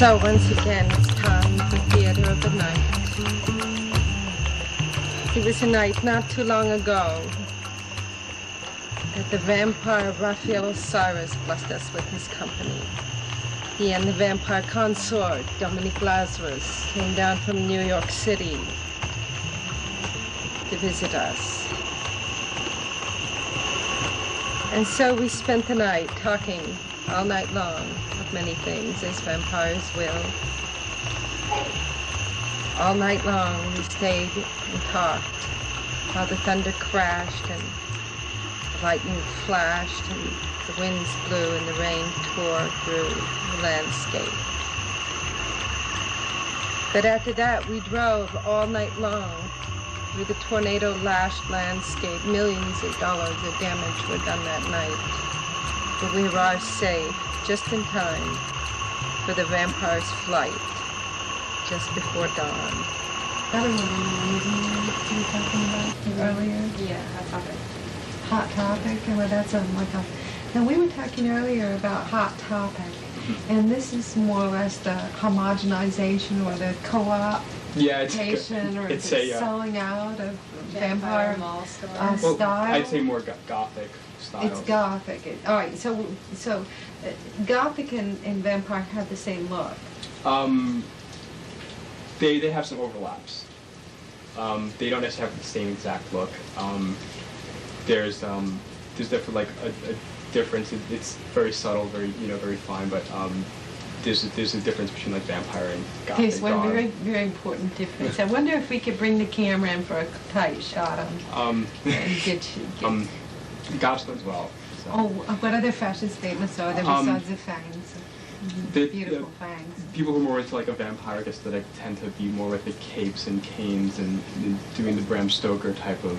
So once again, it's time for Theater of the Night. It was a night not too long ago that the vampire Raphael Osiris blessed us with his company. He and the vampire consort, Dominic Lazarus, came down from New York City to visit us. And so we spent the night talking all night long of many things, as vampires will. All night long we stayed and talked while the thunder crashed and the lightning flashed and the winds blew and the rain tore through the landscape. But after that we drove all night long through the tornado-lashed landscape. Millions of dollars of damage were done that night. But we arrived safe, just in time for the vampire's flight, just before dawn. That was one you were talking about earlier? Yeah, Hot Topic. Hot Topic, and well, that's like a... Now, we were talking earlier about Hot Topic, and this is more or less the homogenization or the co-optation or it's the selling out of vampire mall store. Style. I'd say more gothic style. It's gothic. All right, so gothic and vampire have the same look. They have some overlaps. They don't necessarily have the same exact look. There's definitely like a difference. It's very subtle, very fine, but there's a difference between like vampire and gothic. There's one very important difference. I wonder if we could bring the camera in for a tight shot on and get Goths as well. So. Oh, what other fashion statements are there besides the fangs? Beautiful fangs. People who are more into like a vampire aesthetic tend to be more with the capes and canes and doing the Bram Stoker type of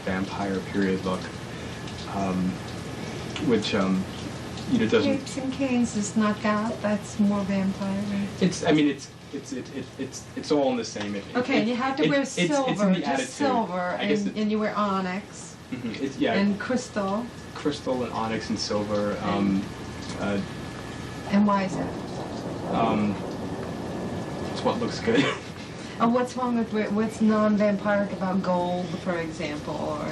vampire period look, which doesn't. Capes and canes is not goth. That's more vampire. Right? It's all in the same. And you have to wear silver, it's in the just attitude. silver, and you wear onyx. Mm-hmm. And crystal. Crystal and onyx and silver. And why is that? It's what looks good. Oh, what's wrong with what's non-vampiric about gold, for example, or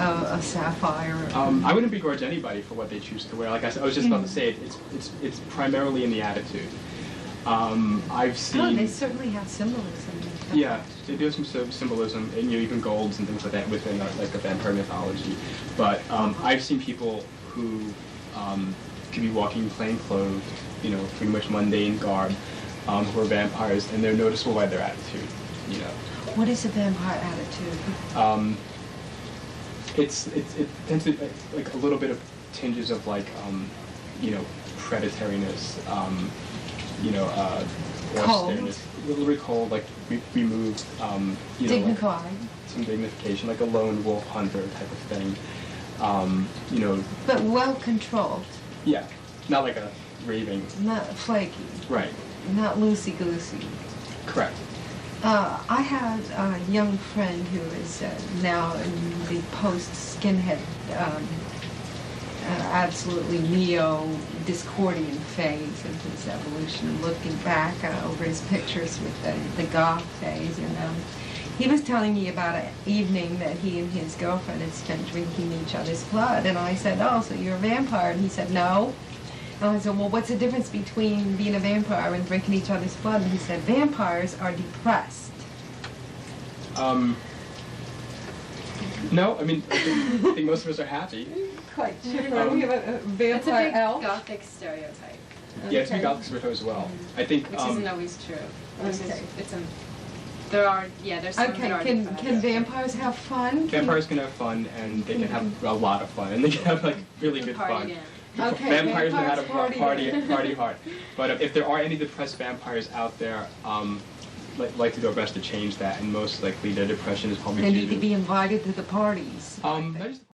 a sapphire? I wouldn't begrudge anybody for what they choose to wear. Like I was just about to say, it's primarily in the attitude. I've seen. Oh, they certainly have symbolism. Yeah, they do have some symbolism, and even golds and things like that within like a vampire mythology. But I've seen people who could be walking plain clothed, pretty much mundane garb, who are vampires, and they're noticeable by their attitude. What is a vampire attitude? It tends to be like a little bit of tinges of like predatoriness, cold. A little bit cold, like removed, dignified. Like some dignification, like a lone wolf hunter type of thing. But well controlled. Yeah, not like a raving. Not flaky. Right. Not loosey-goosey. Correct. I had a young friend who is now in the post-skinhead, absolutely neo-Discordian phase of his evolution, and looking back over his pictures with the goth phase. And he was telling me about an evening that he and his girlfriend had spent drinking each other's blood. And I said, oh, so you're a vampire? And he said, no. And I said, well, what's the difference between being a vampire and drinking each other's blood? And he said, vampires are depressed. No, I mean, I think most of us are happy. Quite sure. We have a vampire elf. Gothic stereotype. Yeah, it's a gothic stereotype as well. I think. Which isn't always true. Okay. There's some that are Can vampires have fun? Vampires can have fun, and they can have a lot of fun, and they can have like really good fun. Again. Okay, vampires know how to vampires party hard. But if there are any depressed vampires out there, like to do our best to change that, and most likely their depression is probably They due need to be invited to the parties.